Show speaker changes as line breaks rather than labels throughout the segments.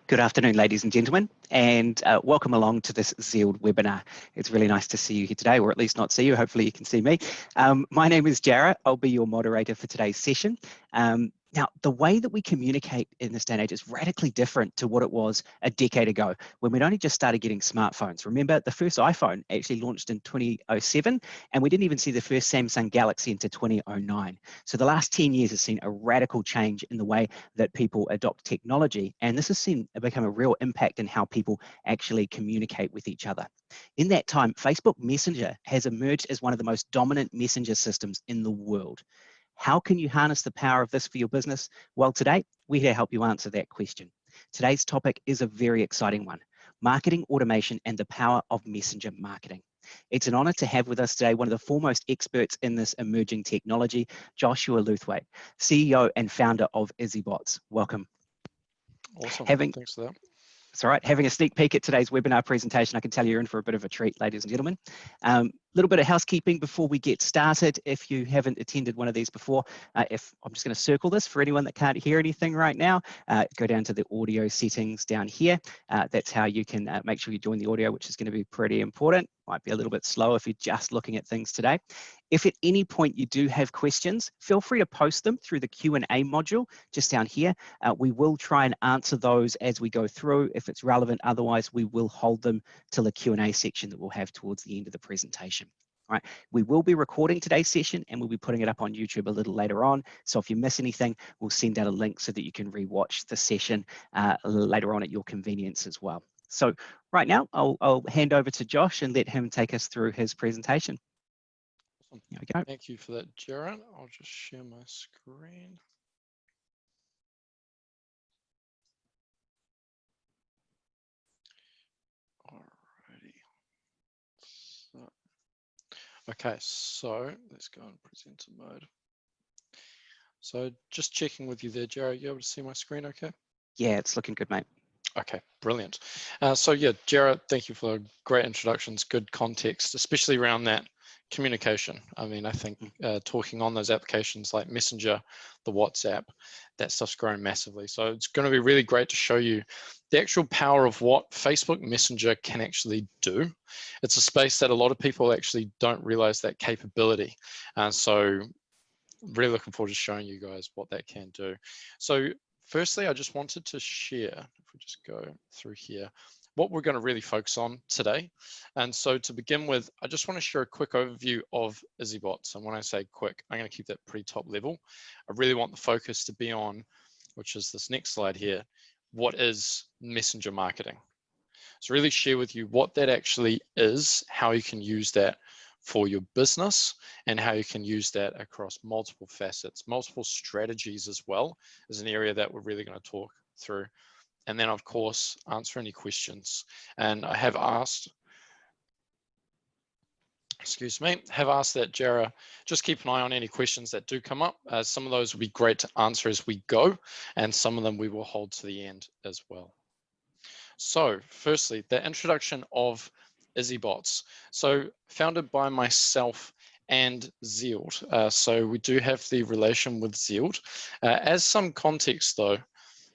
Good afternoon, ladies and gentlemen, and welcome along to this Zeald webinar. It's really nice to see you here today, or at least not see you. Hopefully you can see me. My name is Jarrah. I'll be your moderator for today's session. Now, the way that we communicate in this day and age is radically different to what it was a decade ago when we'd only just started getting smartphones. Remember, the first iPhone actually launched in 2007, and we didn't even see the first Samsung Galaxy until 2009. So the last 10 years has seen a radical change in the way that people adopt technology, and this has seen it become a real impact in how people actually communicate with each other. In that time, Facebook Messenger has emerged as one of the most dominant messenger systems in the world. How can you harness the power of this for your business? Well, today, we're here to help you answer that question. Today's topic is a very exciting one: marketing automation and the power of messenger marketing. It's an honor to have with us today one of the foremost experts in this emerging technology, Joshua Luthwaite, CEO and founder of Izzybots. Welcome.
Awesome, thanks for that.
It's all right. Having a sneak peek at today's webinar presentation, I can tell you're in for a bit of a treat, ladies and gentlemen. Little bit of housekeeping before we get started. If you haven't attended one of these before, if I'm just going to circle this for anyone that can't hear anything right now, go down to the audio settings down here. That's how you can make sure you join the audio, which is going to be pretty important. Might be a little bit slow if you're just looking at things today. If at any point you do have questions, feel free to post them through the Q&A module just down here. We will try and answer those as we go through if it's relevant. Otherwise, we will hold them till the Q&A section that we'll have towards the end of the presentation. All right, we will be recording today's session and we'll be putting it up on YouTube a little later on. So if you miss anything, we'll send out a link so that you can rewatch the session later on at your convenience as well. So right now, I'll hand over to Josh and let him take us through his presentation.
Awesome. There we go. Thank you for that, Jarrah. I'll just share my screen. Okay, so let's go in presenter mode. So just checking with you there, Jarrah, you able to see my screen okay?
Yeah, it's looking good, mate.
Okay, brilliant. So yeah, Jarrah, thank you for great introductions, good context, especially around that communication. I mean, I think talking on those applications like Messenger, the WhatsApp, that stuff's grown massively. So it's going to be really great to show you the actual power of what Facebook Messenger can actually do. It's a space that a lot of people actually don't realize that capability. So really looking forward to showing you guys what that can do. So firstly, I just wanted to share, if we just go through here, what we're going to really focus on today. And so to begin with, I just want to share a quick overview of Izzybots. And when I say quick, I'm going to keep that pretty top level. I really want the focus to be on, which is this next slide here, what is messenger marketing? So really share with you what that actually is, how you can use that for your business, and how you can use that across multiple facets, multiple strategies as well, is an area that we're really going to talk through. And then, of course, answer any questions. And I have asked, that Jarrah just keep an eye on any questions that do come up. Some of those will be great to answer as we go, and some of them we will hold to the end as well. So firstly, the introduction of Izzybots. So founded by myself and Zeald. So we do have the relation with Zeald. As some context though,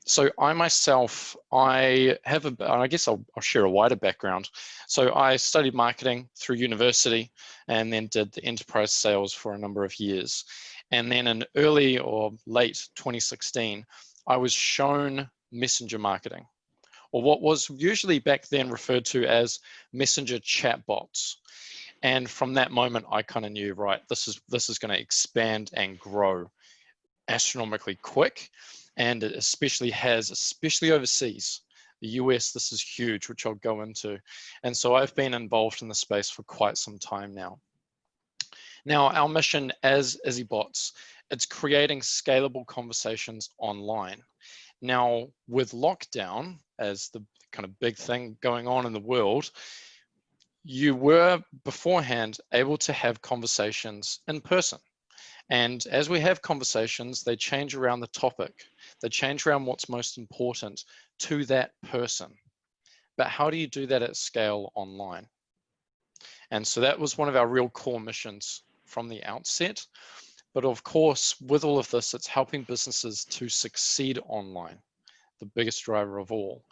so I myself, I guess I'll share a wider background. So I studied marketing through university and then did the enterprise sales for a number of years. And then in early or late 2016, I was shown messenger marketing, or what was usually back then referred to as messenger chatbots. And from that moment, I kind of knew, right, this is going to expand and grow astronomically quick. And it especially overseas, the US, this is huge, which I'll go into. And so I've been involved in the space for quite some time now. Now, our mission as Izzybots, it's creating scalable conversations online. Now, with lockdown as the kind of big thing going on in the world, you were beforehand able to have conversations in person. And as we have conversations, they change around the topic. They change around what's most important to that person. But how do you do that at scale online? And so that was one of our real core missions from the outset. But of course, with all of this, it's helping businesses to succeed online. the biggest driver of all.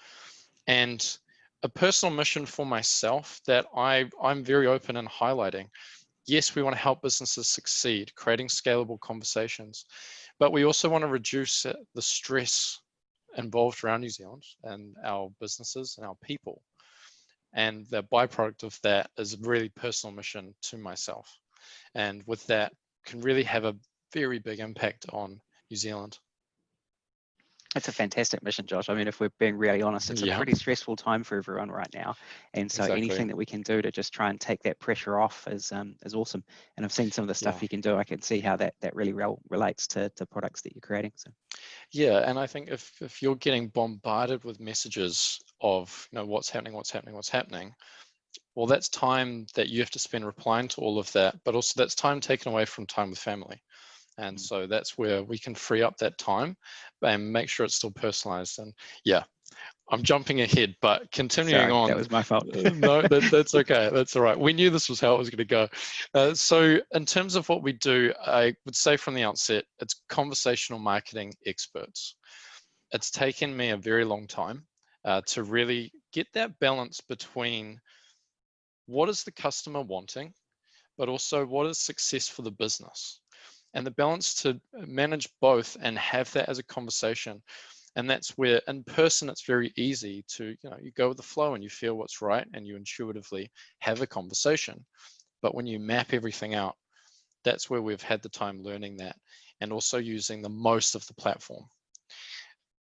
And a personal mission for myself that I'm very open in highlighting. Yes, we want to help businesses succeed, creating scalable conversations, but we also want to reduce the stress involved around New Zealand and our businesses and our people. And the byproduct of that is a really personal mission to myself. And with that, can really have a very big impact on New Zealand.
It's a fantastic mission, Josh. I mean, if we're being really honest, it's a
Yeah.
pretty stressful time for everyone right now. And so
Exactly.
anything that we can do to just try and take that pressure off is awesome. And I've seen some of the stuff you can do. I can see how that really relates to products that you're creating. So.
Yeah, and I think if you're getting bombarded with messages of, you know, what's happening, well, that's time that you have to spend replying to all of that, but also that's time taken away from time with family. And so that's where we can free up that time and make sure it's still personalized. And yeah, I'm jumping ahead, but continuing on.
That was my fault.
No, that's okay. That's all right. We knew this was how it was going to go. So in terms of what we do, I would say from the outset, it's conversational marketing experts. It's taken me a very long time to really get that balance between what is the customer wanting, but also what is success for the business, and the balance to manage both and have that as a conversation. And that's where in person, it's very easy to, you know, you go with the flow and you feel what's right and you intuitively have a conversation. But when you map everything out, that's where we've had the time learning that and also using the most of the platform.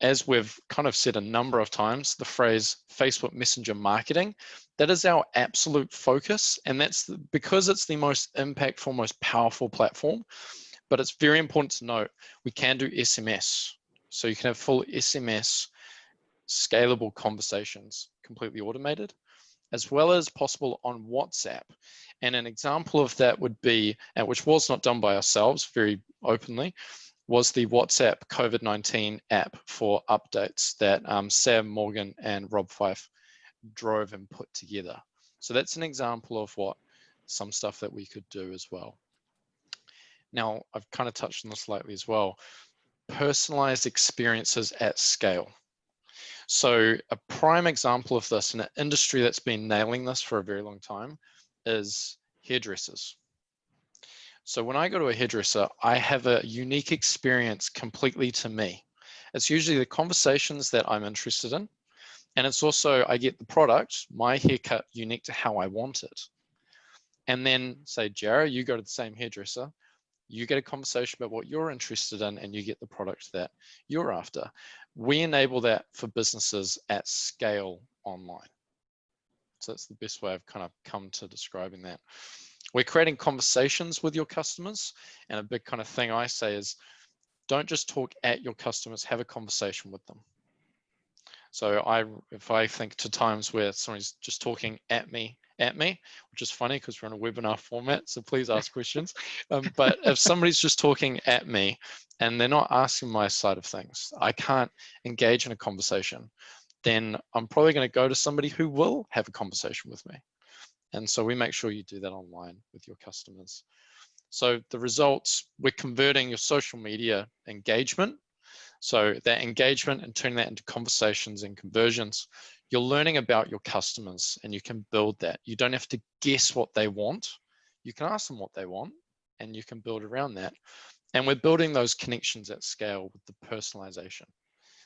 As we've kind of said a number of times, the phrase Facebook Messenger marketing, that is our absolute focus. And that's because it's the most impactful, most powerful platform. But it's very important to note, we can do SMS. So you can have full SMS, scalable conversations, completely automated, as well as possible on WhatsApp. And an example of that would be, and which was not done by ourselves very openly, was the WhatsApp COVID-19 app for updates that Sam Morgan and Rob Fife drove and put together. So that's an example of what some stuff that we could do as well. Now, I've kind of touched on this slightly as well. Personalized experiences at scale. So a prime example of this in an industry that's been nailing this for a very long time is hairdressers. So when I go to a hairdresser, I have a unique experience completely to me. It's usually the conversations that I'm interested in. And it's also, I get the product, my haircut, unique to how I want it. And then say, Jara, you go to the same hairdresser, you get a conversation about what you're interested in and you get the product that you're after. We enable that for businesses at scale online. So that's the best way I've kind of come to describing that. We're creating conversations with your customers. And a big kind of thing I say is, don't just talk at your customers, have a conversation with them. So if I think to times where somebody's just talking at me, which is funny because we're in a webinar format, so please ask questions. But if somebody's just talking at me and they're not asking my side of things, I can't engage in a conversation, then I'm probably going to go to somebody who will have a conversation with me. And so we make sure you do that online with your customers. So the results, we're converting your social media engagement. So that engagement and turning that into conversations and conversions, you're learning about your customers and you can build that. You don't have to guess what they want. You can ask them what they want and you can build around that. And we're building those connections at scale with the personalization.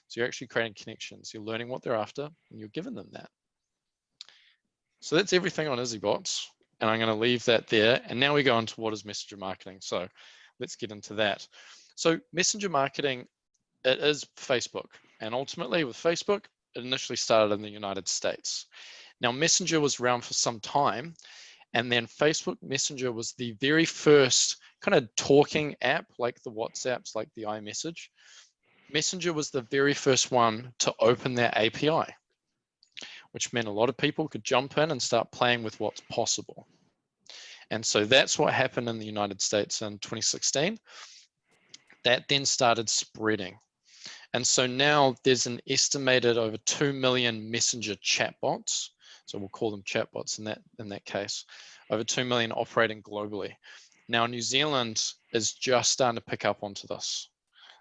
So you're actually creating connections. You're learning what they're after and you're giving them that. So that's everything on Izzybots. And I'm going to leave that there. And now we go on to what is messenger marketing. So let's get into that. So messenger marketing, it is Facebook. And ultimately with Facebook, it initially started in the United States. Now Messenger was around for some time. And then Facebook Messenger was the very first kind of talking app, like the WhatsApps, like the iMessage. Messenger was the very first one to open their API, which meant a lot of people could jump in and start playing with what's possible. And so that's what happened in the United States in 2016. That then started spreading. And so now there's an estimated over 2 million messenger chatbots. So we'll call them chatbots in that case, over 2 million operating globally. Now New Zealand is just starting to pick up onto this.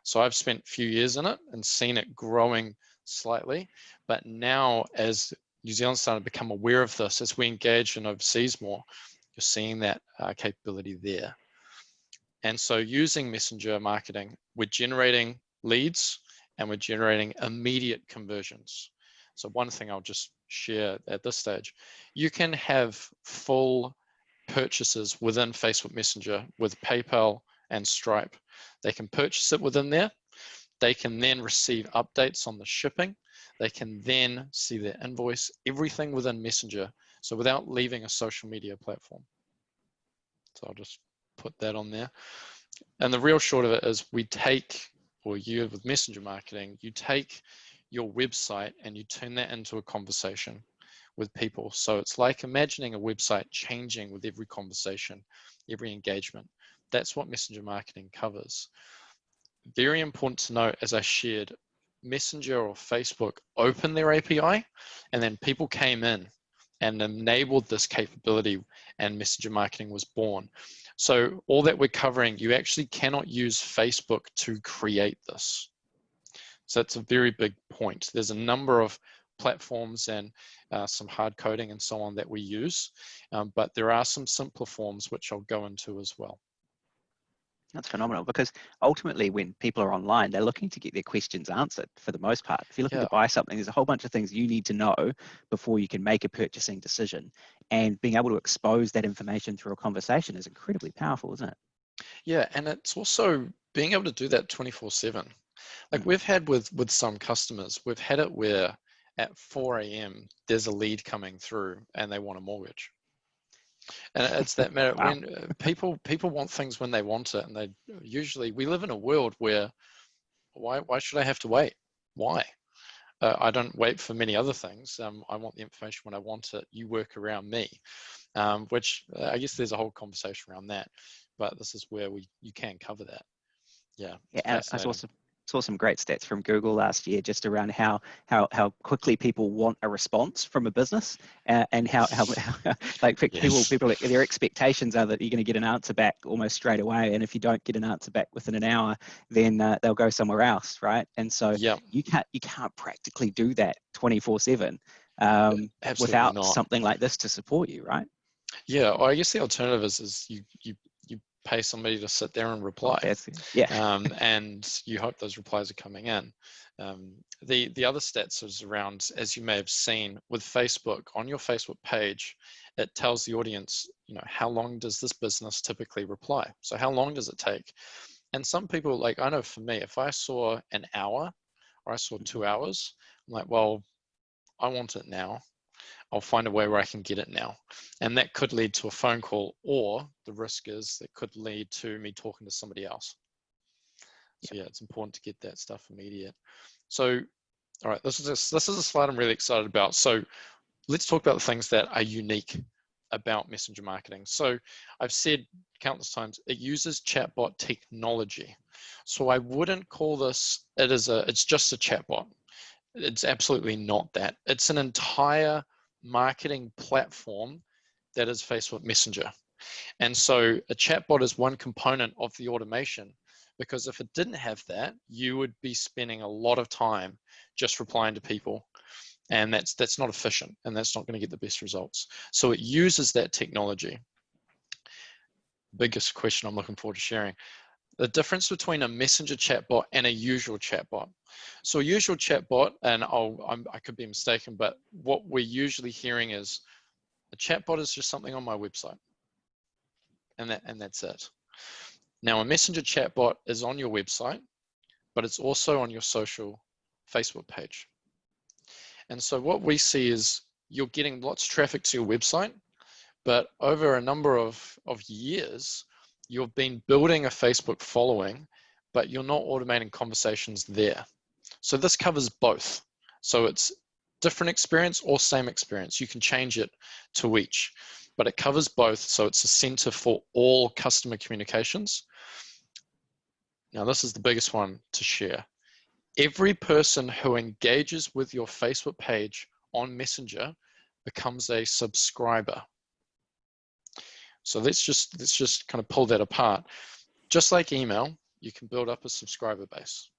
So I've spent a few years in it and seen it growing slightly, but now as New Zealand started to become aware of this, as we engage in overseas more, you're seeing that capability there. And so using messenger marketing, we're generating leads and we're generating immediate conversions. So one thing I'll just share at this stage, you can have full purchases within Facebook Messenger with PayPal and Stripe. They can purchase it within there. They can then receive updates on the shipping. They can then see their invoice, everything within Messenger. So without leaving a social media platform. So I'll just put that on there. And the real short of it is we take, or you with messenger marketing, you take your website and you turn that into a conversation with people. So it's like imagining a website changing with every conversation, every engagement. That's what messenger marketing covers. Very important to note, as I shared, Messenger or Facebook opened their API and then people came in and enabled this capability and messenger marketing was born. So all that we're covering, you actually cannot use Facebook to create this. So that's a very big point. There's a number of platforms and some hard coding and so on that we use, but there are some simpler forms which I'll go into as well.
That's phenomenal, because ultimately when people are online, they're looking to get their questions answered for the most part. If you're looking to buy something, there's a whole bunch of things you need to know before you can make a purchasing decision. And being able to expose that information through a conversation is incredibly powerful, isn't it?
Yeah, and it's also being able to do that 24/7. Like we've had with some customers, we've had it where at 4 a.m. there's a lead coming through and they want a mortgage. And it's that matter.
Wow.
When people want things when they want it, and they usually, we live in a world where why should I have to wait? Why? I don't wait for many other things. I want the information when I want it. You work around me, which I guess there's a whole conversation around that. But this is where you can cover that. Yeah,
I saw some great stats from Google last year just around how quickly people want a response from a business, and how like people their expectations are that you're going to get an answer back almost straight away, and if you don't get an answer back within an hour, then they'll go somewhere else, right? And so you can't practically do that 24/7 without something like this to support you, right?
Yeah, or I guess the alternative is you pay somebody to sit there and reply. And you hope those replies are coming in. The other stats is around, as you may have seen with Facebook, on your Facebook page, it tells the audience, how long does this business typically reply? So how long does it take? And some people, like, I know for me, if I saw an hour or I saw 2 hours, I'm like, well, I want it now. I'll find a way where I can get it now. And that could lead to a phone call, or the risk is that could lead to me talking to somebody else. So yeah, it's important to get that stuff immediate. So, all right, this is a slide I'm really excited about. So let's talk about the things that are unique about messenger marketing. So I've said countless times, it uses chatbot technology. So I wouldn't call this, it's just a chatbot. It's absolutely not that. It's an entire marketing platform that is Facebook Messenger. And so a chatbot is one component of the automation, because if it didn't have that, you would be spending a lot of time just replying to people. And that's not efficient, and that's not going to get the best results. So it uses that technology. Biggest question I'm looking forward to sharing: the difference between a messenger chatbot and a usual chatbot. So a usual chatbot, and I could be mistaken, but what we're usually hearing is a chatbot is just something on my website, and that's it. Now a messenger chatbot is on your website, but it's also on your social Facebook page. And so what we see is you're getting lots of traffic to your website, but over a number of years, you've been building a Facebook following, but you're not automating conversations there. So this covers both. So it's different experience or same experience. You can change it to each, but it covers both. So it's a center for all customer communications. Now, this is the biggest one to share. Every person who engages with your Facebook page on Messenger becomes a subscriber. So let's just kind of pull that apart. Just like email, you can build up a subscriber base.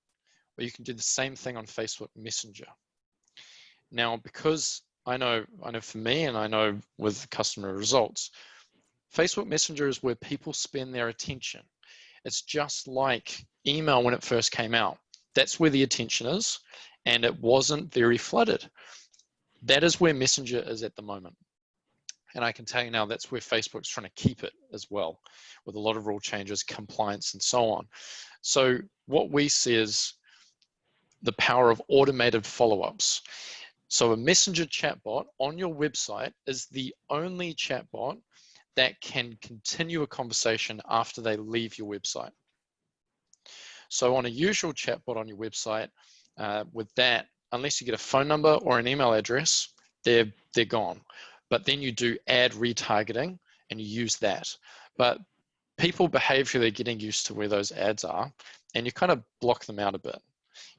but you can do the same thing on Facebook Messenger. Now, because I know for me, and I know with customer results, Facebook Messenger is where people spend their attention. It's just like email when it first came out. That's where the attention is, and it wasn't very flooded. That is where Messenger is at the moment. And I can tell you now, that's where Facebook's trying to keep it as well, with a lot of rule changes, compliance, and so on. So what we see is the power of automated follow-ups. So a Messenger chatbot on your website is the only chatbot that can continue a conversation after they leave your website. So on a usual chatbot on your website, with that, unless you get a phone number or an email address, they're gone. But then you do ad retargeting and you use that. But people behaviorally getting used to where those ads are, and you kind of block them out a bit.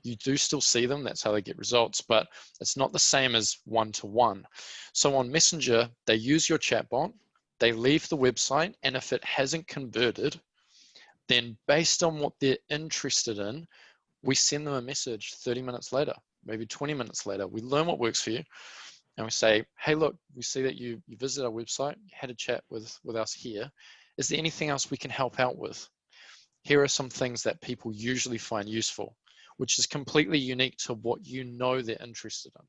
You do still see them, that's how they get results, but it's not the same as one-to-one. So on Messenger, they use your chatbot, they leave the website, and if it hasn't converted, then based on what they're interested in, we send them a message 30 minutes later, maybe 20 minutes later. We learn what works for you, and we say, hey, look, we see that you visited our website, you had a chat with us here. Is there anything else we can help out with? Here are some things that people usually find useful, which is completely unique to what you know they're interested in.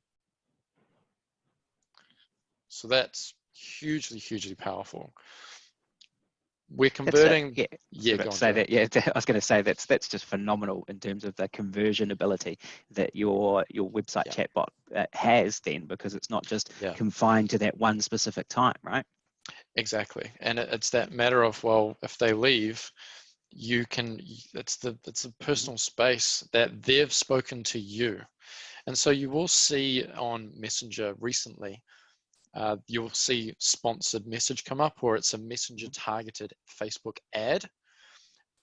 So that's hugely, hugely powerful. We're converting.
I was going to say that's just phenomenal in terms of the conversion ability that your website chatbot has then, because it's not just confined to that one specific time, right?
Exactly, and it's that matter of, well, if they leave, you can. It's a personal space that they've spoken to you, and so you will see on Messenger recently. You'll see sponsored message come up, or it's a Messenger targeted Facebook ad.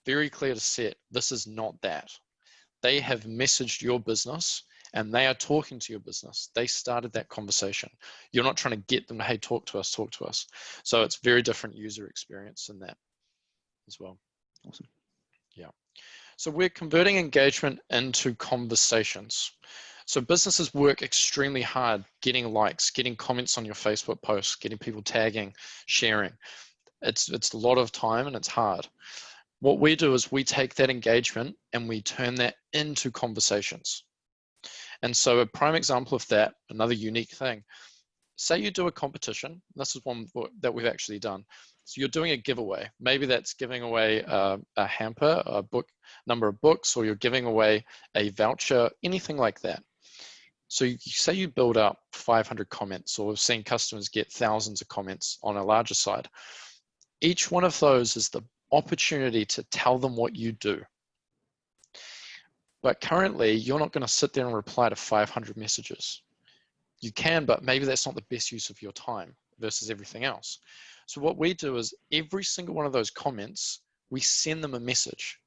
Very clear to set, this is not that. They have messaged your business and they are talking to your business. They started that conversation. You're not trying to get them to, hey, talk to us, talk to us. So it's very different user experience in that as well.
Awesome.
Yeah. So we're converting engagement into conversations. So businesses work extremely hard getting likes, getting comments on your Facebook posts, getting people tagging, sharing. It's a lot of time and it's hard. What we do is we take that engagement and we turn that into conversations. And so a prime example of that, another unique thing, say you do a competition. This is one that we've actually done. So you're doing a giveaway. Maybe that's giving away a hamper, a book, number of books, or you're giving away a voucher, anything like that. So you say you build up 500 comments, or we've seen customers get thousands of comments on a larger side. Each one of those is the opportunity to tell them what you do. But currently, you're not going to sit there and reply to 500 messages. You can, but maybe that's not the best use of your time versus everything else. So what we do is every single one of those comments, we send them a message.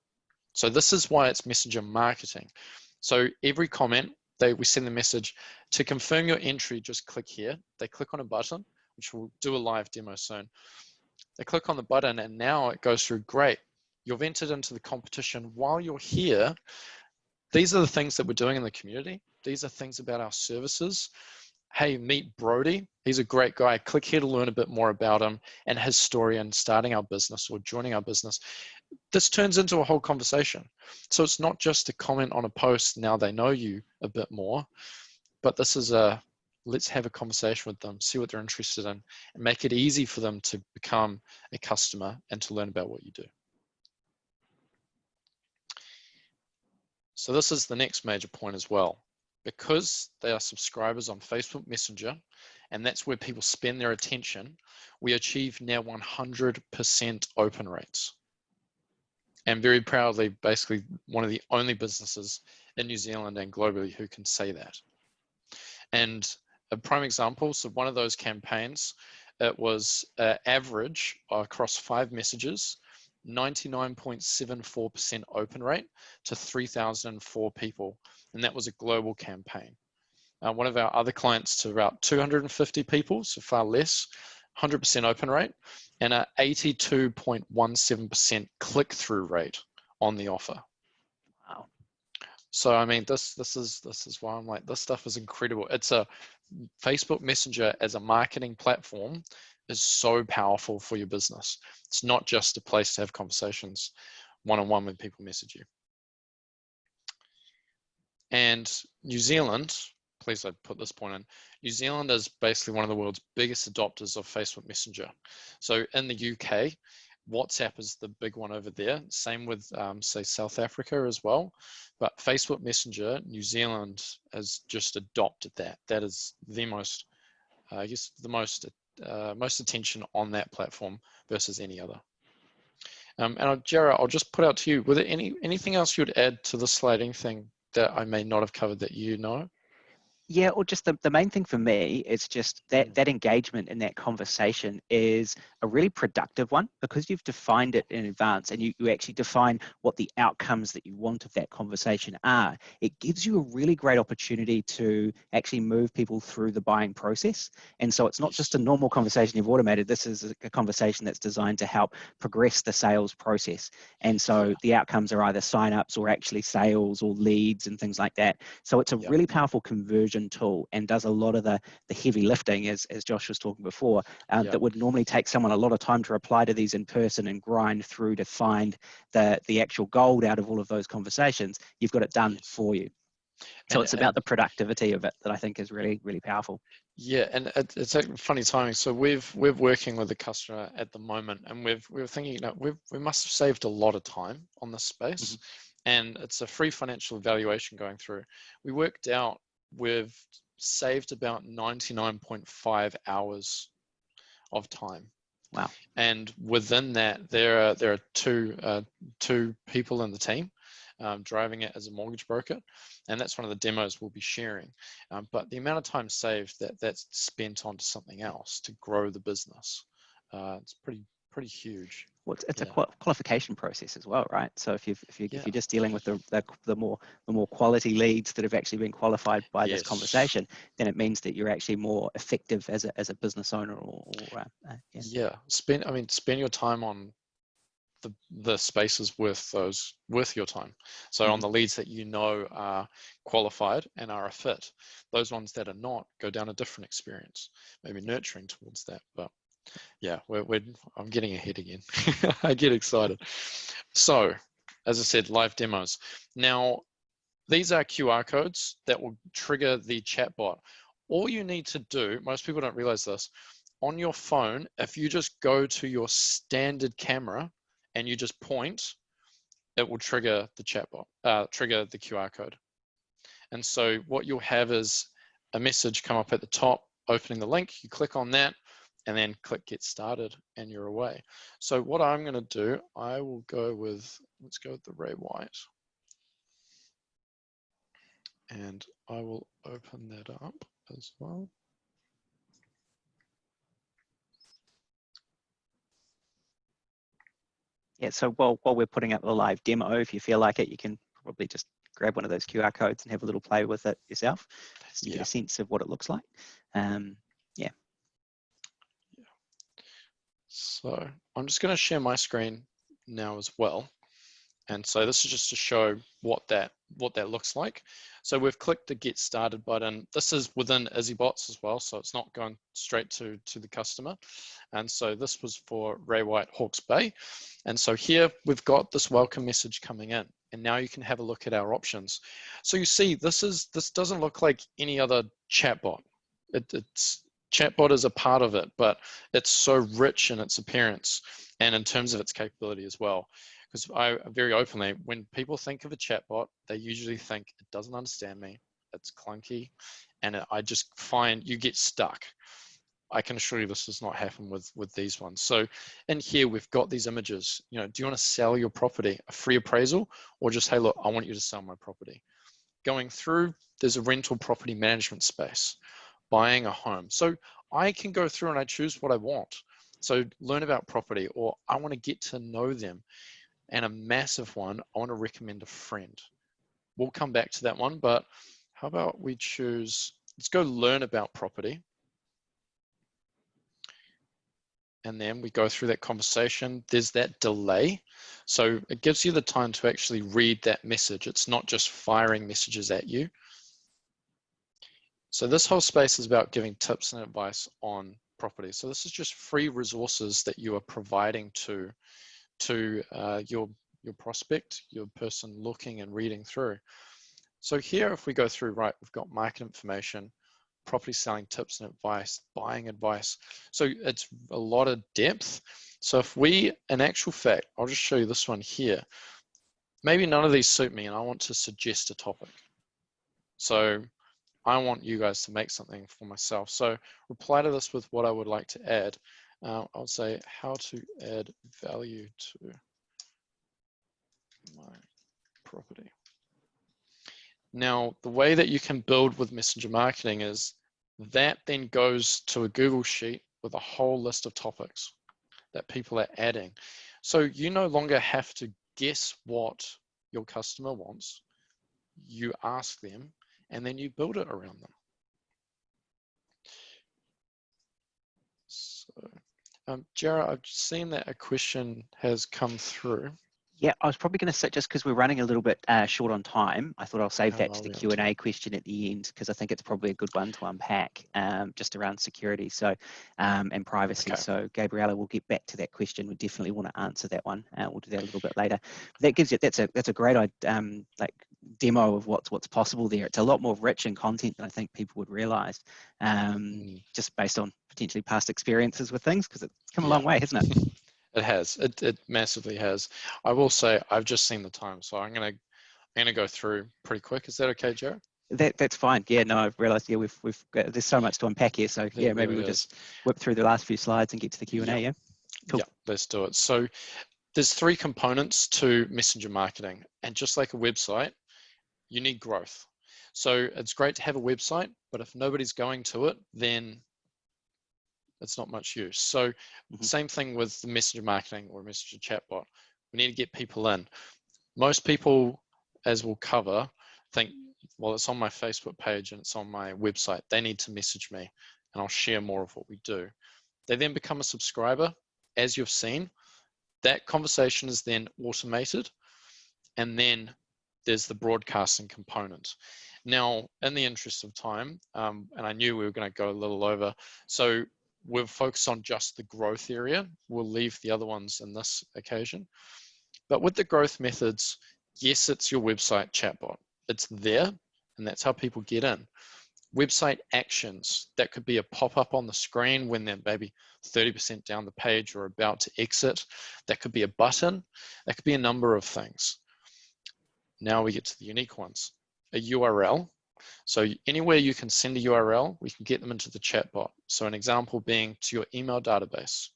So this is why it's Messenger marketing. So every comment, we send the message. To confirm your entry, just click here. They click on a button, which we'll do a live demo soon. They click on the button and now it goes through, great. You've entered into the competition. While you're here, these are the things that we're doing in the community. These are things about our services. Hey, meet Brody. He's a great guy. Click here to learn a bit more about him and his story and starting our business or joining our business. This turns into a whole conversation. So it's not just a comment on a post. Now they know you a bit more, but this is let's have a conversation with them, see what they're interested in, and make it easy for them to become a customer and to learn about what you do. So this is the next major point as well. Because they are subscribers on Facebook Messenger, and that's where people spend their attention, we achieve now 100% open rates. And very proudly, basically one of the only businesses in New Zealand and globally who can say that. And a prime example, so one of those campaigns, it was average across 5 messages, 99.74% open rate to 3,004 people. And that was a global campaign. One of our other clients to about 250 people, so far less, 100% open rate, and an 82.17% click-through rate on the offer.
Wow.
So I mean, this is why I'm like, this stuff is incredible. It's a Facebook Messenger as a marketing platform is so powerful for your business. It's not just a place to have conversations one-on-one when people message you. And New Zealand, please I put this point in, New Zealand is basically one of the world's biggest adopters of Facebook Messenger. So in the UK, WhatsApp is the big one over there. Same with, say, South Africa as well. But Facebook Messenger, New Zealand has just adopted that. That is the most, I guess, the most attention on that platform versus any other. And Jared, I'll just put out to you, were there anything else you'd add to the slide, anything that I may not have covered that you know?
Yeah, or just the main thing for me is just that engagement in that conversation is a really productive one, because you've defined it in advance and you actually define what the outcomes that you want of that conversation are. It gives you a really great opportunity to actually move people through the buying process. And so it's not just a normal conversation you've automated. This is a conversation that's designed to help progress the sales process. And so the outcomes are either signups or actually sales or leads and things like that. So it's a really powerful conversion tool and does a lot of the heavy lifting, as Josh was talking before, that would normally take someone a lot of time to reply to these in person and grind through to find the actual gold out of all of those conversations. You've got it done for you. So it's about the productivity of it that I think is really, really powerful.
Yeah, and it's a funny timing. So we're working with a customer at the moment, and we're thinking, you know, we must have saved a lot of time on this space, and it's a free financial evaluation going through. We worked out we've saved about 99.5 hours of time.
Wow.
And within that, there are two people in the team driving it as a mortgage broker, and that's one of the demos we'll be sharing. But the amount of time saved that's spent onto something else to grow the business, it's pretty huge.
Well, it's a qualification process as well, right? So if you're just dealing with the more quality leads that have actually been qualified by this conversation, then it means that you're actually more effective as a business owner.
Spend your time on the spaces worth your time. So on the leads that you know are qualified and are a fit, those ones that are not, go down a different experience, maybe nurturing towards that. But yeah, I'm getting ahead again. I get excited. So as I said, live demos. Now, these are QR codes that will trigger the chatbot. All you need to do, most people don't realize this, on your phone, if you just go to your standard camera and you just point, it will trigger the chatbot, trigger the QR code. And so what you'll have is a message come up at the top, opening the link, you click on that, and then click get started and you're away. So what I'm gonna do, I will go with, let's go with the Ray White. And I will open that up as well.
Yeah, so while we're putting up the live demo, if you feel like it, you can probably just grab one of those QR codes and have a little play with it yourself, just to get a sense of what it looks like.
So I'm just going to share my screen now as well. And so this is just to show what that looks like. So we've clicked the get started button. This is within Izzybots as well, so it's not going straight to the customer. And so this was for Ray White, Hawke's Bay. And so here we've got this welcome message coming in. And now you can have a look at our options. So you see, this doesn't look like any other chatbot. Chatbot is a part of it, but it's so rich in its appearance and in terms of its capability as well. Because I very openly, when people think of a chatbot, they usually think it doesn't understand me, it's clunky, and I just find you get stuck. I can assure you this does not happen with these ones. So in here, we've got these images. You know, do you want to sell your property, a free appraisal, or just, hey, look, I want you to sell my property. Going through, there's a rental property management space, buying a home. So I can go through and I choose what I want. So learn about property, or I want to get to know them. And a massive one, I want to recommend a friend. We'll come back to that one, but how about we choose, let's go learn about property. and then we go through that conversation. There's that delay. So it gives you the time to actually read that message. It's not just firing messages at you. So this whole space is about giving tips and advice on property. So this is just free resources that you are providing to your prospect, your person looking and reading through. So here, if we go through, right, we've got market information, property selling tips and advice, buying advice. So it's a lot of depth. So if we, in actual fact, I'll just show you this one here. Maybe none of these suit me and I want to suggest a topic. So I want you guys to make something for myself. So reply to this with what I would like to add. I'll say how to add value to my property. Now, the way that you can build with messenger marketing is that then goes to a Google Sheet with a whole list of topics that people are adding. So you no longer have to guess what your customer wants. You ask them and then you build it around them. So, Jara, I've seen that a question has come through.
Yeah, I was probably going to say, just because we're running a little bit short on time, I thought I'll save that to the Q&A question at the end, because I think it's probably a good one to unpack, just around security and privacy.
Okay.
So Gabriella, we'll get back to that question. We definitely want to answer that one. We'll do that a little bit later. That gives you, that's a great like demo of what's possible there. It's a lot more rich in content than I think people would realize, just based on potentially past experiences with things, because it's come a long way, hasn't it?
It has. It massively has. I will say I've just seen the time, so I'm gonna go through pretty quick. Is that okay, Jared?
That's fine. Yeah, no, I've realised. Yeah, we've got, there's so much to unpack here. So yeah, maybe we'll just whip through the last few slides and get to the Q&A. Yeah, cool.
Yeah, let's do it. So there's 3 components to messenger marketing, and just like a website, you need growth. So it's great to have a website, but if nobody's going to it, then it's not much use. So same thing with the messenger marketing or messenger chatbot. We need to get people in. Most people, as we'll cover, think, well, it's on my Facebook page and it's on my website. They need to message me and I'll share more of what we do. They then become a subscriber. As you've seen, that conversation is then automated, and then there's the broadcasting component. Now, in the interest of time, and I knew we were going to go a little over, so we'll focus on just the growth area. We'll leave the other ones in this occasion. But with the growth methods, yes, it's your website chatbot. It's there, and that's how people get in. Website actions, that could be a pop-up on the screen when they're maybe 30% down the page or about to exit. That could be a button. That could be a number of things. Now we get to the unique ones. A URL. So anywhere you can send a URL, we can get them into the chatbot. So an example being to your email database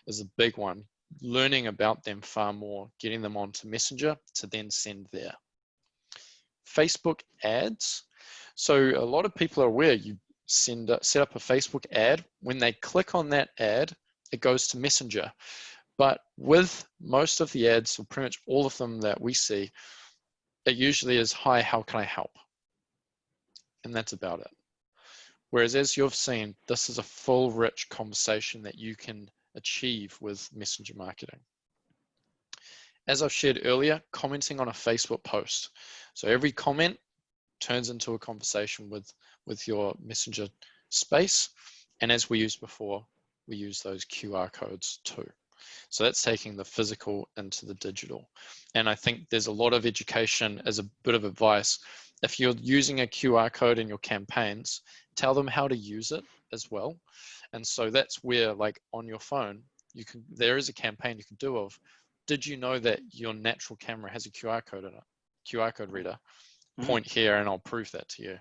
is a big one. Learning about them far more, getting them onto Messenger to then send there. Facebook ads. So a lot of people are aware you set up a Facebook ad. When they click on that ad, it goes to Messenger. But with most of the ads, or pretty much all of them that we see, it usually is, hi, how can I help? And that's about it. Whereas as you've seen, this is a full, rich conversation that you can achieve with messenger marketing. As I've shared earlier, commenting on a Facebook post. So every comment turns into a conversation with your messenger space. And as we used before, we use those QR codes too. So that's taking the physical into the digital. And I think there's a lot of education as a bit of advice. If you're using a QR code in your campaigns, tell them how to use it as well. And so that's where, like on your phone, there is a campaign you can do of, did you know that your natural camera has a QR code in it? QR code reader. Point here and I'll prove that to you.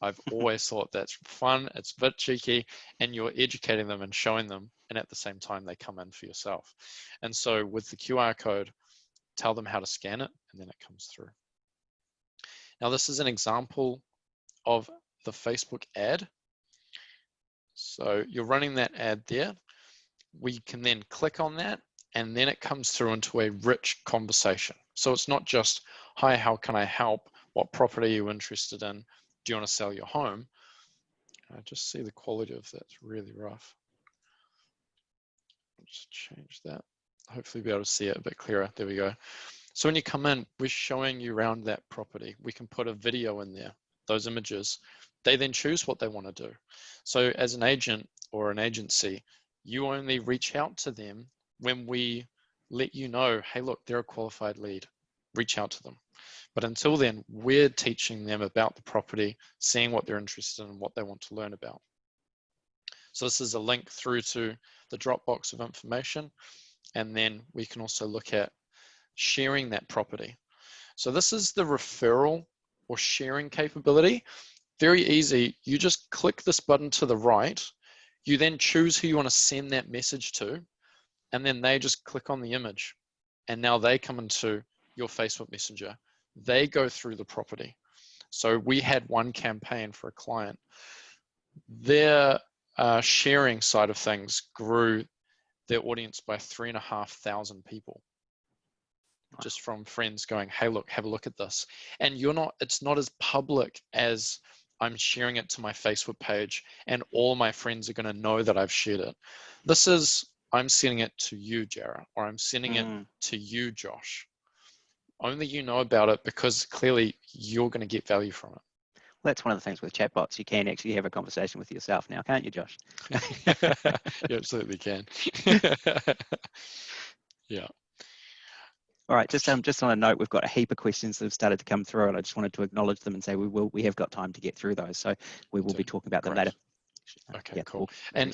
I've always thought that's fun, it's a bit cheeky, and you're educating them and showing them, and at the same time they come in for yourself. And so with the QR code, tell them how to scan it, and then it comes through. Now this is an example of the Facebook ad. So you're running that ad there. We can then click on that, and then it comes through into a rich conversation. So it's not just, hi, how can I help? What property are you interested in? Do you want to sell your home? I just see the quality of that's really rough. just change that. Hopefully be able to see it a bit clearer. There we go. So when you come in, we're showing you around that property. We can put a video in there, those images. They then choose what they want to do. So as an agent or an agency, you only reach out to them when we let you know, hey, look, they're a qualified lead. Reach out to them. But until then, we're teaching them about the property, seeing what they're interested in and what they want to learn about. So this is a link through to the Dropbox of information. And then we can also look at sharing that property. So this is the referral or sharing capability. Very easy. You just click this button to the right. You then choose who you want to send that message to, and then they just click on the image. And now they come into your Facebook Messenger. They go through the property. So we had one campaign for a client. Their sharing side of things grew their audience by 3,500 people. Just from friends going, hey, look, have a look at this. And it's not as public as I'm sharing it to my Facebook page and all my friends are going to know that I've shared it. This is, I'm sending it to you, Jara, or I'm sending it to you, Josh. Only you know about it because clearly you're going to get value from it.
Well, that's one of the things with chatbots. You can actually have a conversation with yourself now, can't you, Josh?
You absolutely can. Yeah.
All right, just on a note, we've got a heap of questions that have started to come through, and I just wanted to acknowledge them and say we have got time to get through those, so we will be talking about them later.
Okay,
yeah,
cool.
We'll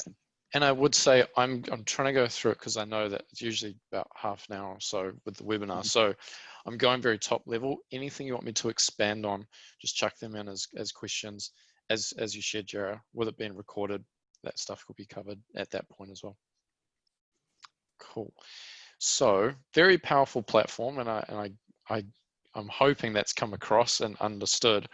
and I would say I'm trying to go through it because I know that it's usually about half an hour or so with the webinar. So I'm going very top level. Anything you want me to expand on, just chuck them in as questions. As you shared, Jara, with it being recorded, that stuff will be covered at that point as well. Cool. So very powerful platform, and I'm hoping that's come across and understood.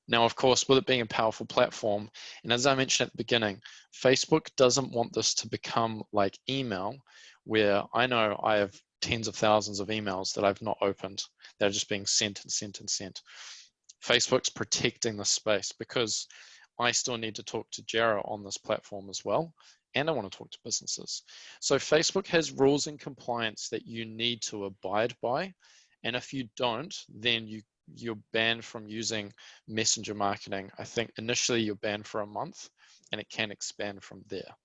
Now, of course, with it being a powerful platform, and as I mentioned at the beginning, Facebook doesn't want this to become like email, where I know I have tens of thousands of emails that I've not opened. They're just being sent and sent and sent. Facebook's protecting the space because I still need to talk to Jara on this platform as well, and I want to talk to businesses. So Facebook has rules and compliance that you need to abide by, and if you don't, then you're banned from using messenger marketing. I think initially you're banned for a month, and it can expand from there.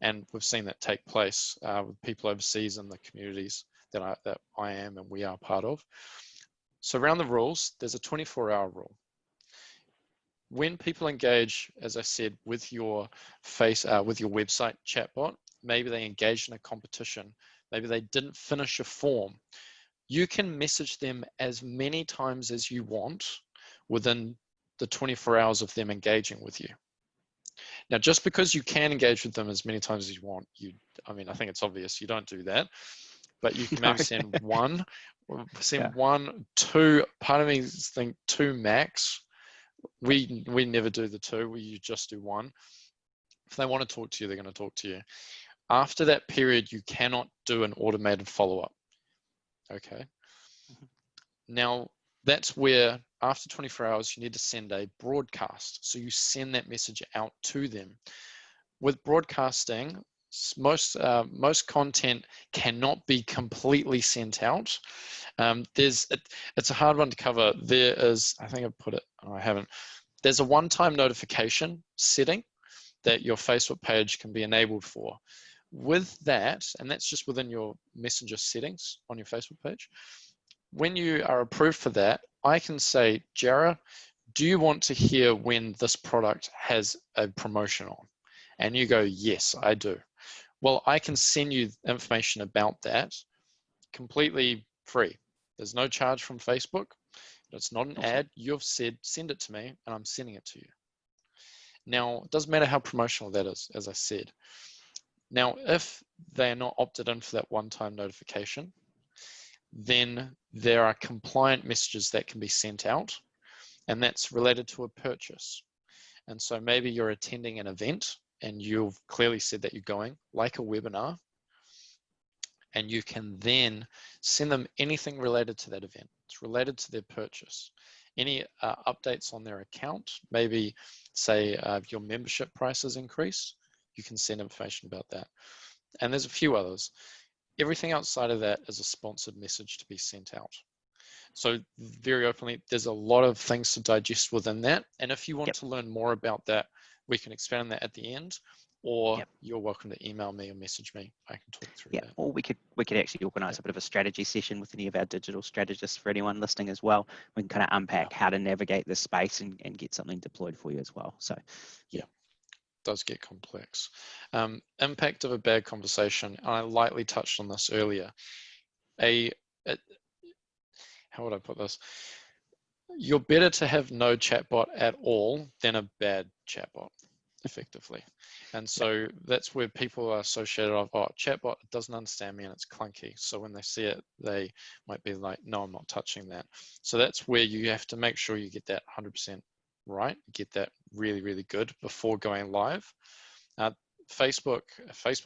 And we've seen that take place with people overseas in the communities that I am and we are part of. So around the rules, there's a 24-hour rule. When people engage, as I said, with your website chatbot, maybe they engaged in a competition, maybe they didn't finish a form, you can message them as many times as you want within the 24 hours of them engaging with you. Now, just because you can engage with them as many times as you want, I think it's obvious you don't do that, but you can maybe send one, one, two, part of me think two max. We never do the two, you just do one. If they want to talk to you, they're going to talk to you. After that period, you cannot do an automated follow-up. Okay. Now, that's where after 24 hours, you need to send a broadcast. So you send that message out to them. With broadcasting, most content cannot be completely sent out. It's a hard one to cover. There is, I think I've put it, I haven't. There's a one-time notification setting that your Facebook page can be enabled for. With that, and that's just within your messenger settings on your Facebook page, when you are approved for that, I can say, Jara, do you want to hear when this product has a promotion on? And you go, yes, I do. Well, I can send you information about that completely free. There's no charge from Facebook. It's not an ad. You've said, send it to me, and I'm sending it to you. Now, it doesn't matter how promotional that is, as I said. Now, if they're not opted in for that one-time notification, then there are compliant messages that can be sent out, and that's related to a purchase. And so maybe you're attending an event and you've clearly said that you're going, like a webinar, and you can then send them anything related to that event. It's related to their purchase. Any updates on their account, maybe say your membership price has increased, you can send information about that. and there's a few others. Everything outside of that is a sponsored message to be sent out. So very openly, there's a lot of things to digest within that. And if you want to learn more about that, we can expand on that at the end, or you're welcome to email me or message me. I can talk through that.
Or we could actually organise a bit of a strategy session with any of our digital strategists for anyone listening as well. We can kind of unpack how to navigate this space and get something deployed for you as well. So
it does get complex. Impact of a bad conversation, and I lightly touched on this earlier. How would I put this? You're better to have no chatbot at all than a bad chatbot, effectively. And so that's where people are associated of, oh, chatbot doesn't understand me and it's clunky. So when they see it, they might be like, no, I'm not touching that. So that's where you have to make sure you get that 100% right, get that really, really good before going live. Facebook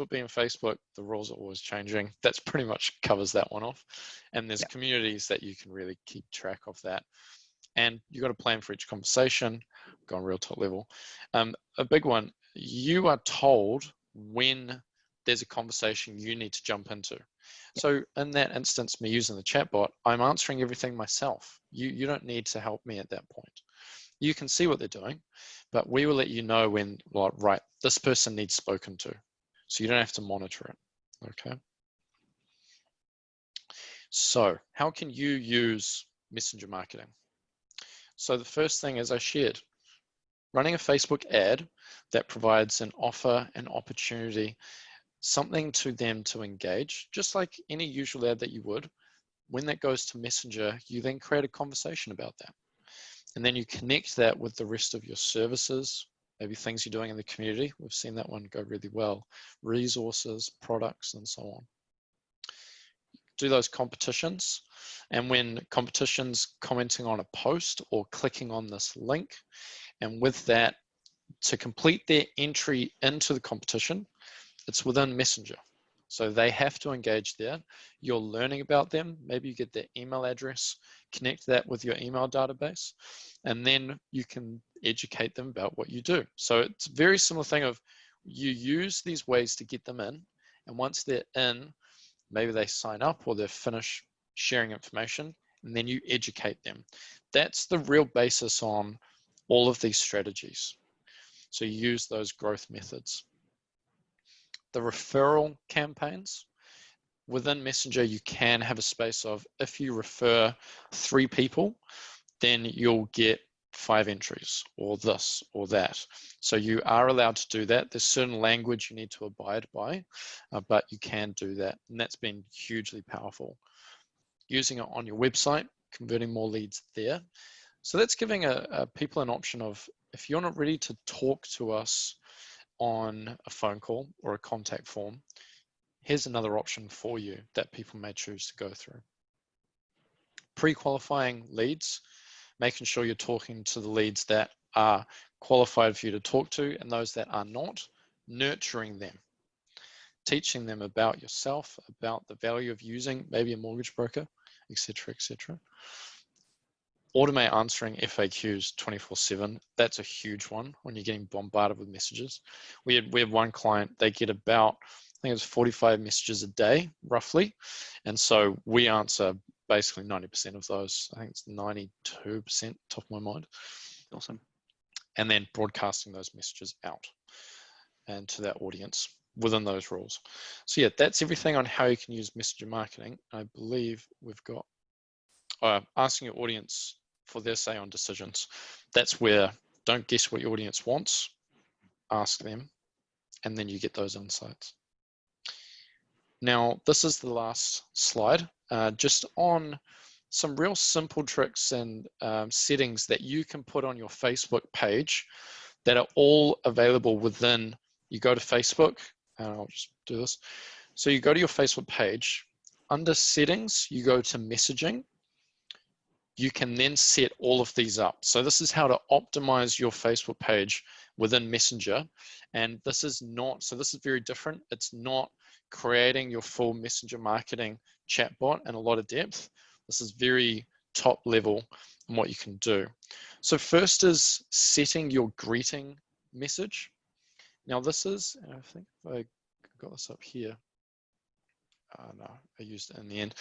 being Facebook, the rules are always changing. That's pretty much covers that one off. And there's communities that you can really keep track of that. And you've got a plan for each conversation, going real top level. A big one, you are told when there's a conversation you need to jump into. So in that instance, me using the chatbot, I'm answering everything myself. You don't need to help me at that point. You can see what they're doing, but we will let you know when, well, right, this person needs spoken to. So you don't have to monitor it, okay? So how can you use messenger marketing? So the first thing, as I shared, running a Facebook ad that provides an offer, an opportunity, something to them to engage, just like any usual ad that you would. When that goes to Messenger, you then create a conversation about that. And then you connect that with the rest of your services, maybe things you're doing in the community. We've seen that one go really well. Resources, products, and so on. Do those competitions. And when competitions commenting on a post or clicking on this link, and with that, to complete their entry into the competition, it's within Messenger. So they have to engage there. You're learning about them. Maybe you get their email address, connect that with your email database, and then you can educate them about what you do. So it's a very similar thing of you use these ways to get them in, and once they're in, maybe they sign up or they finish sharing information, and then you educate them. That's the real basis on all of these strategies. So you use those growth methods. The referral campaigns, within Messenger, you can have a space of, if you refer 3 people, then you'll get 5 entries or this or that. So you are allowed to do that. There's certain language you need to abide by, but you can do that. And that's been hugely powerful. Using it on your website, converting more leads there. So that's giving people an option of, if you're not ready to talk to us on a phone call or a contact form, here's another option for you that people may choose to go through. Pre-qualifying leads, making sure you're talking to the leads that are qualified for you to talk to, and those that are not, nurturing them, teaching them about yourself, about the value of using maybe a mortgage broker, etc., etc. Automate answering FAQs 24/7. That's a huge one when you're getting bombarded with messages. We have one client, they get about, I think it was 45 messages a day, roughly. And so we answer basically 90% of those. I think it's 92% top of my mind.
Awesome.
And then broadcasting those messages out and to that audience within those rules. So yeah, that's everything on how you can use messenger marketing. I believe we've got asking your audience for their say on decisions. That's where, don't guess what your audience wants, ask them, and then you get those insights. Now, this is the last slide, just on some real simple tricks and settings that you can put on your Facebook page that are all available within, you go to Facebook, and I'll just do this. So you go to your Facebook page, under settings, you go to messaging. You can then set all of these up. So this is how to optimize your Facebook page within Messenger. And this is not, so this is very different. It's not creating your full messenger marketing chatbot in a lot of depth. This is very top level on what you can do. So first is setting your greeting message. Now this is, I think if I I've got this up here. No, I used it in the end.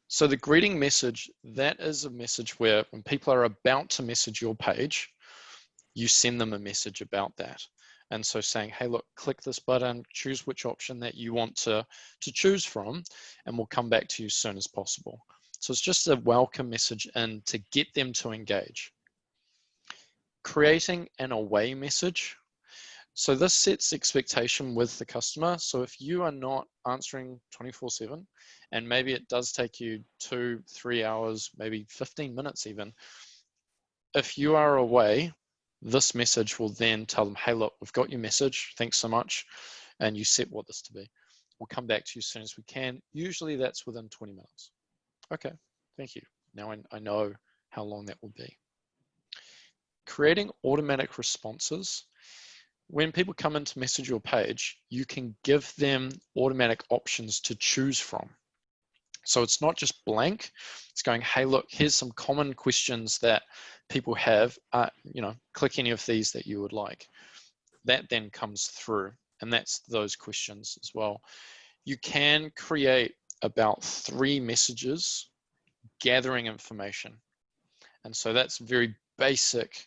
So the greeting message, that is a message where when people are about to message your page, you send them a message about that. And so saying, hey, look, click this button, choose which option that you want to choose from, and we'll come back to you as soon as possible. So it's just a welcome message and to get them to engage. Creating an away message. So this sets expectation with the customer. So if you are not answering 24/7, and maybe it does take you 2-3 hours, maybe 15 minutes even, if you are away, this message will then tell them, hey, look, we've got your message. Thanks so much. And you set what this to be. We'll come back to you as soon as we can. Usually that's within 20 minutes. Okay, thank you. Now I know how long that will be. Creating automatic responses. When people come in to message your page, you can give them automatic options to choose from. So it's not just blank. It's going, hey, look, here's some common questions that people have. Click any of these that you would like. That then comes through, and that's those questions as well. You can create about 3 messages gathering information. And so that's very basic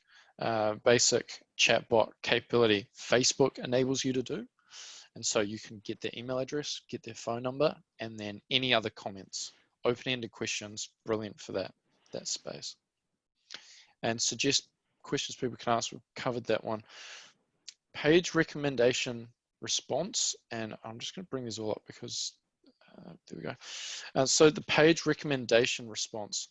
chatbot capability Facebook enables you to do. And so you can get their email address, get their phone number, and then any other comments, open-ended questions, brilliant for that space. And suggest questions people can ask, we've covered that one. Page recommendation response, and I'm just going to bring these all up because there we go. So the page recommendation response,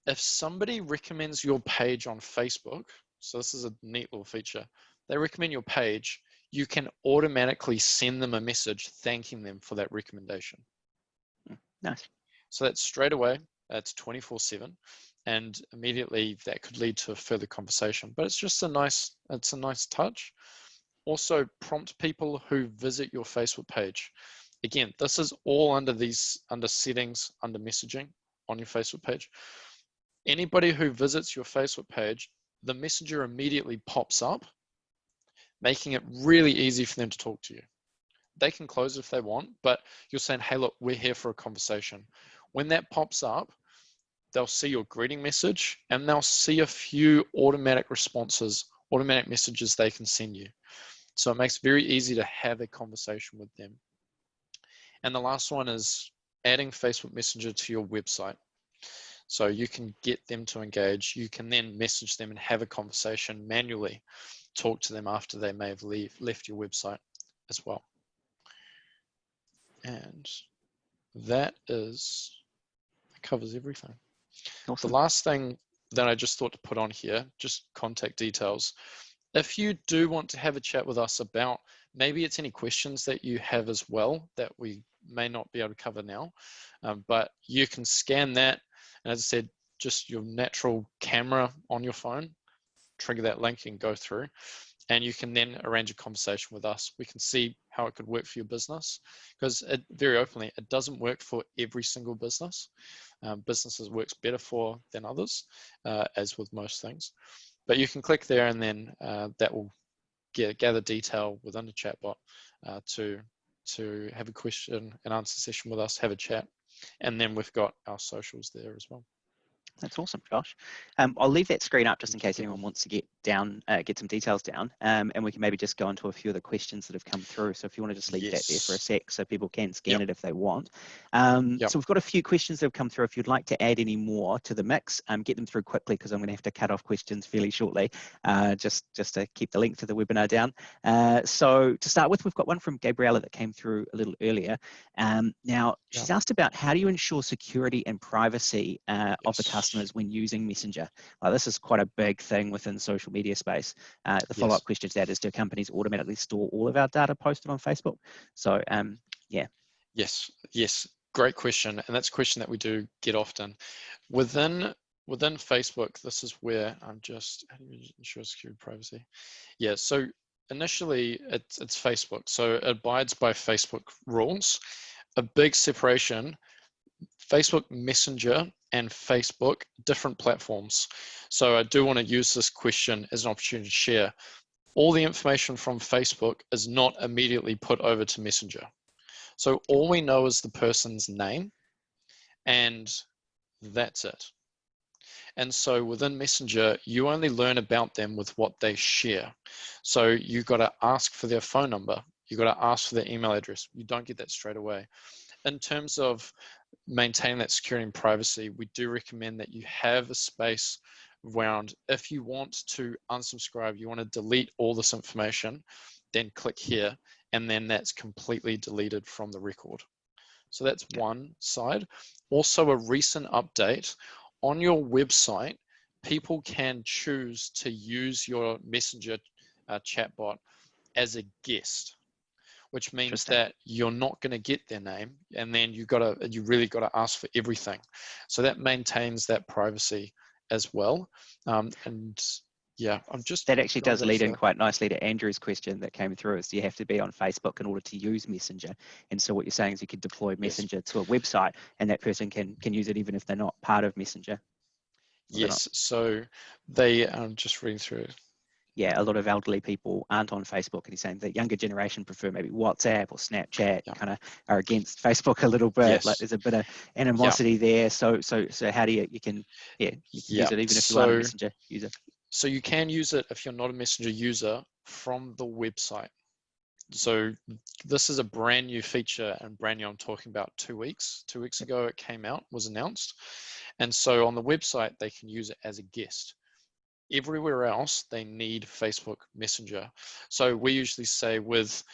if somebody recommends your page on Facebook, so this is a neat little feature, they recommend your page, you can automatically send them a message thanking them for that recommendation.
Nice.
So that's straight away, that's 24/7, and immediately that could lead to a further conversation, but it's just a nice touch. Also prompt people who visit your Facebook page. Again, this is all under settings, under messaging on your Facebook page. Anybody who visits your Facebook page, the messenger immediately pops up, making it really easy for them to talk to you. They can close if they want, but you're saying, hey, look, we're here for a conversation. When that pops up, they'll see your greeting message and they'll see a few automatic responses, automatic messages they can send you. So it makes it very easy to have a conversation with them. And the last one is adding Facebook Messenger to your website. So you can get them to engage. You can then message them and have a conversation manually, talk to them after they may have left your website as well. And that covers everything.
Awesome.
The last thing that I just thought to put on here, just contact details. If you do want to have a chat with us about, maybe it's any questions that you have as well that we may not be able to cover now, but you can scan that. And as I said, just your natural camera on your phone, trigger that link and go through. And you can then arrange a conversation with us. We can see how it could work for your business, because very openly, it doesn't work for every single business. Businesses works better for than others, as with most things. But you can click there and then that will gather detail within the chatbot to have a question and answer session with us, have a chat. And then we've got our socials there as well.
That's awesome, Josh. I'll leave that screen up just in case anyone wants to get some details down, and we can maybe just go into a few of the questions that have come through. So if you want to just leave that there for a sec so people can scan it if they want. So we've got a few questions that have come through. If you'd like to add any more to the mix, get them through quickly because I'm going to have to cut off questions fairly shortly, just to keep the link to the webinar down. So to start with, we've got one from Gabriella that came through a little earlier. Now, she's asked about how do you ensure security and privacy of the customers when using Messenger. This is quite a big thing within social media space. The follow-up question to that is, do companies automatically store all of our data posted on Facebook? So yeah.
Yes, great question. And that's a question that we do get often. Within Facebook, this is where I'm just, how do you ensure security privacy? Yeah, so initially it's Facebook. So it abides by Facebook rules. A big separation, Facebook Messenger and Facebook, different platforms. So I do want to use this question as an opportunity to share. all the information from Facebook is not immediately put over to Messenger. So all we know is the person's name, and that's it. And so within Messenger, you only learn about them with what they share. So you got to ask for their phone number. You got to ask for their email address. You don't get that straight away. In terms of maintaining that security and privacy, we do recommend that you have a space around, if you want to unsubscribe, you want to delete all this information, then click here, and then that's completely deleted from the record. So that's one side. Also, a recent update on your website, people can choose to use your Messenger chatbot as a guest, which means that you're not going to get their name, and then you really got to ask for everything. So that maintains that privacy as well. And yeah,
that actually does lead in quite nicely to Andrew's question that came through, is do you have to be on Facebook in order to use Messenger? And so what you're saying is you could deploy Messenger to a website, and that person can use it even if they're not part of Messenger.
Yes, so they, just reading through it.
Yeah, a lot of elderly people aren't on Facebook, and he's saying the younger generation prefer maybe WhatsApp or Snapchat, kind of are against Facebook a little bit. Like there's a bit of animosity there. So how do you can use it even if you aren't a Messenger user?
So you can use it if you're not a Messenger user from the website. So this is a brand new feature, and brand new, I'm talking about 2 weeks. 2 weeks ago it came out, was announced. And so on the website, they can use it as a guest. Everywhere else, they need Facebook Messenger. So we usually say with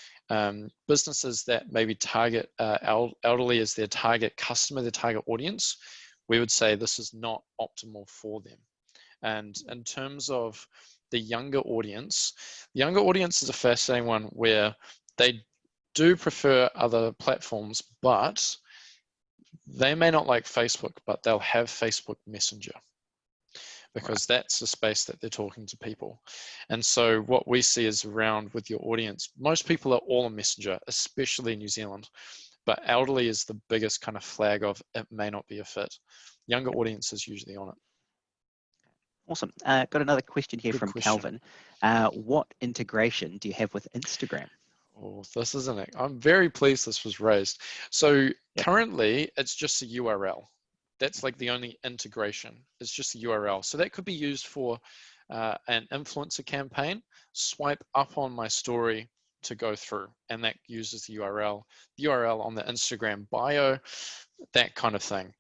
businesses that maybe target elderly as their target customer, their target audience, we would say this is not optimal for them. And in terms of the younger audience is a fascinating one where they do prefer other platforms, but they may not like Facebook, but they'll have Facebook Messenger, because that's the space that they're talking to people. And so what we see is around with your audience, most people are all on Messenger, especially in New Zealand, but elderly is the biggest kind of flag of it may not be a fit. Younger audience is usually on it.
Awesome. Got another question here from Calvin. What integration do you have with Instagram?
Oh, this isn't it. I'm very pleased this was raised. So currently it's just a URL. That's like the only integration. It's just a URL. So that could be used for an influencer campaign. Swipe up on my story to go through, and that uses the URL. The URL on the Instagram bio, that kind of thing.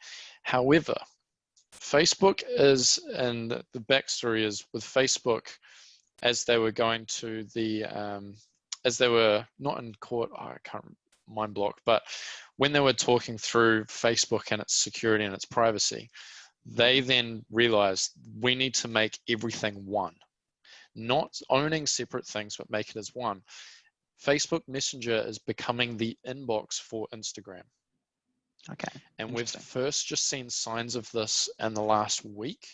However, Facebook is, and the backstory is with Facebook, as they were going to the, as they were not in court, I can't mind block, but when they were talking through Facebook and its security and its privacy, they then realized we need to make everything one, not owning separate things, but make it as one. Facebook Messenger is becoming the inbox for Instagram.
Okay.
And we've first just seen signs of this in the last week.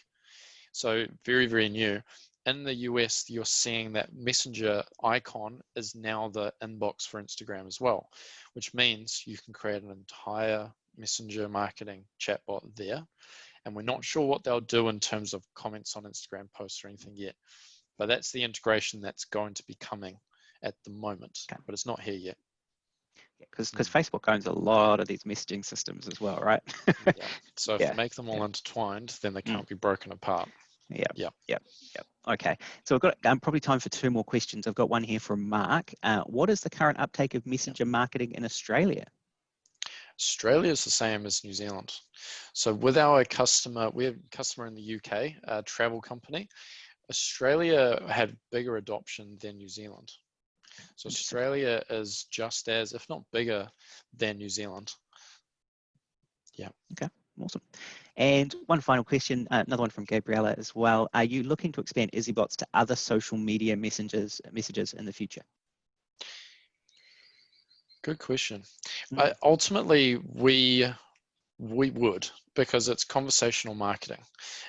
So very, very new. In the US, you're seeing that Messenger icon is now the inbox for Instagram as well, which means you can create an entire Messenger marketing chatbot there. And we're not sure what they'll do in terms of comments on Instagram posts or anything yet, but that's the integration that's going to be coming at the moment, but it's not here yet.
Because Facebook owns a lot of these messaging systems as well, right?
So if you make them all intertwined, then they can't be broken apart.
Okay, so I've got probably time for 2 more questions. I've got one here from Mark. What is the current uptake of messenger marketing in Australia?
Australia is the same as New Zealand. So with our customer, we have a customer in the UK, a travel company. Australia had bigger adoption than New Zealand. So Australia is just as, if not bigger than New Zealand. Yeah.
Okay, awesome. And one final question, another one from Gabriella as well. Are you looking to expand Izzybots to other social media messages in the future?
Good question. Ultimately, we would, because it's conversational marketing.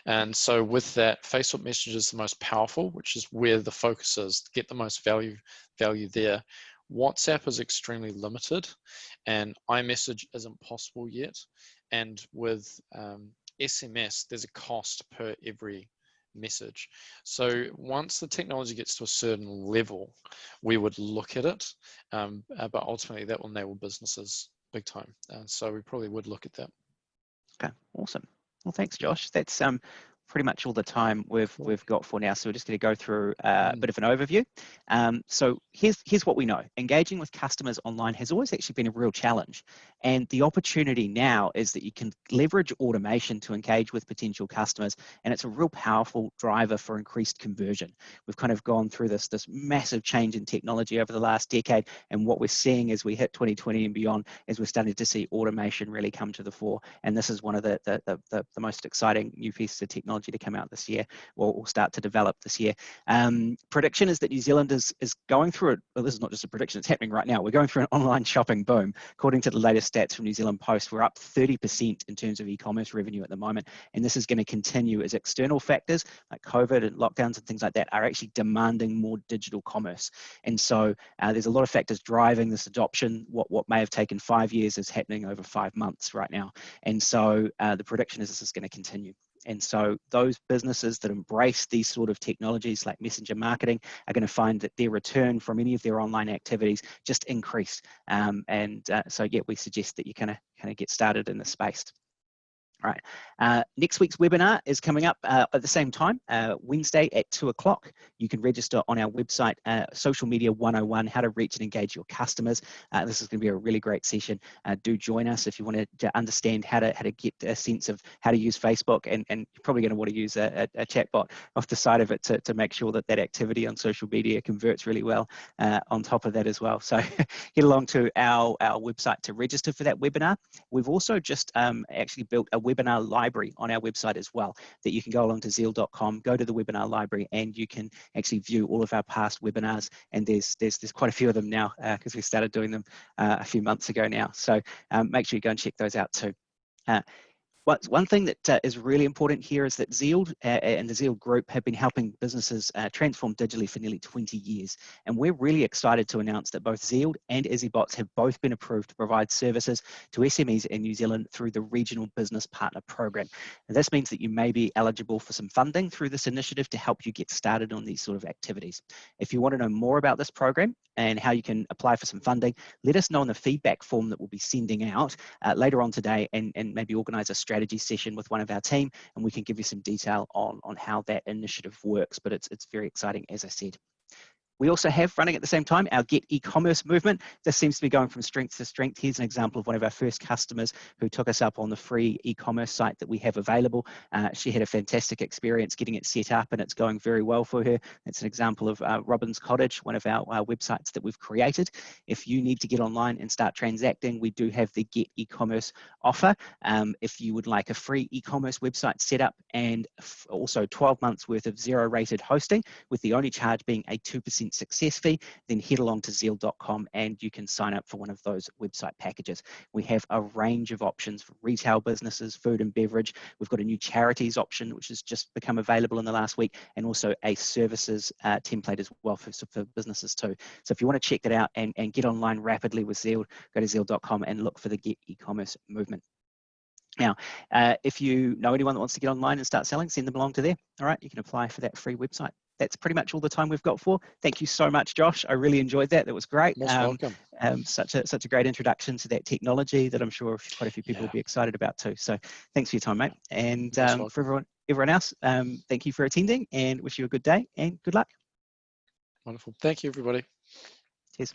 And so with that, Facebook Messenger is the most powerful, which is where the focus is, to get the most value there. WhatsApp is extremely limited, and iMessage isn't possible yet. And with SMS, there's a cost per every message. So once the technology gets to a certain level, we would look at it, but ultimately that will enable businesses big time. So we probably would look at that.
Okay, awesome. Well, thanks, Josh. That's pretty much all the time we've got for now. So we're just going to go through a bit of an overview. So here's what we know. Engaging with customers online has always actually been a real challenge. And the opportunity now is that you can leverage automation to engage with potential customers. And it's a real powerful driver for increased conversion. We've kind of gone through this massive change in technology over the last decade. And what we're seeing as we hit 2020 and beyond is we're starting to see automation really come to the fore. And this is one of the most exciting new pieces of technology to come out this year, or start to develop this year. Prediction is that New Zealand is going through it. Well, this is not just a prediction, it's happening right now. We're going through an online shopping boom. According to the latest stats from New Zealand Post, we're up 30% in terms of e-commerce revenue at the moment. And this is going to continue as external factors like COVID and lockdowns and things like that are actually demanding more digital commerce. And so there's a lot of factors driving this adoption. What may have taken 5 years is happening over 5 months right now. And so the prediction is this is going to continue. And so those businesses that embrace these sort of technologies like messenger marketing are going to find that their return from any of their online activities just increase. So yeah, we suggest that you kind of get started in this space. All right, next week's webinar is coming up at the same time, Wednesday at 2 o'clock. You can register on our website, Social Media 101, how to reach and engage your customers. This is going to be a really great session. Do join us if you want to understand how to get a sense of how to use Facebook, and you're probably going to want to use a chatbot off the side of it to make sure that activity on social media converts really well on top of that as well. So head along to our website to register for that webinar. We've also just actually built a webinar library on our website as well, that you can go along to zeald.com, go to the webinar library, and you can actually view all of our past webinars. And there's quite a few of them now because we started doing them a few months ago now. So make sure you go and check those out too. One thing that is really important here is that Zeald and the Zeald Group have been helping businesses transform digitally for nearly 20 years. And we're really excited to announce that both Zeald and Izzybots have both been approved to provide services to SMEs in New Zealand through the Regional Business Partner Program. And this means that you may be eligible for some funding through this initiative to help you get started on these sort of activities. If you want to know more about this program and how you can apply for some funding, let us know in the feedback form that we'll be sending out later on today, and maybe organise a strategy session with one of our team, and we can give you some detail on how that initiative works. But it's very exciting, as I said. We also have running at the same time our Get E-commerce movement. This seems to be going from strength to strength. Here's an example of one of our first customers who took us up on the free e-commerce site that we have available. She had a fantastic experience getting it set up, and it's going very well for her. It's an example of Robin's Cottage, one of our websites that we've created. If you need to get online and start transacting, we do have the Get E-commerce offer. If you would like a free e-commerce website set up, and also 12 months worth of zero-rated hosting, with the only charge being a 2% success fee, then head along to zeald.com and you can sign up for one of those website packages. We have a range of options for retail businesses, food and beverage. We've got a new charities option, which has just become available in the last week, and also a services template as well for businesses too. So if you want to check that out and get online rapidly with Zeald, go to zeald.com and look for the Get E-commerce movement. Now, if you know anyone that wants to get online and start selling, send them along to there. All right, you can apply for that free website. That's pretty much all the time we've got for. Thank you so much, Josh. I really enjoyed that. That was great.
Most welcome.
Such a great introduction to that technology that I'm sure quite a few people will be excited about too. So thanks for your time, mate. And for everyone else, thank you for attending, and wish you a good day and good luck.
Wonderful. Thank you, everybody.
Cheers.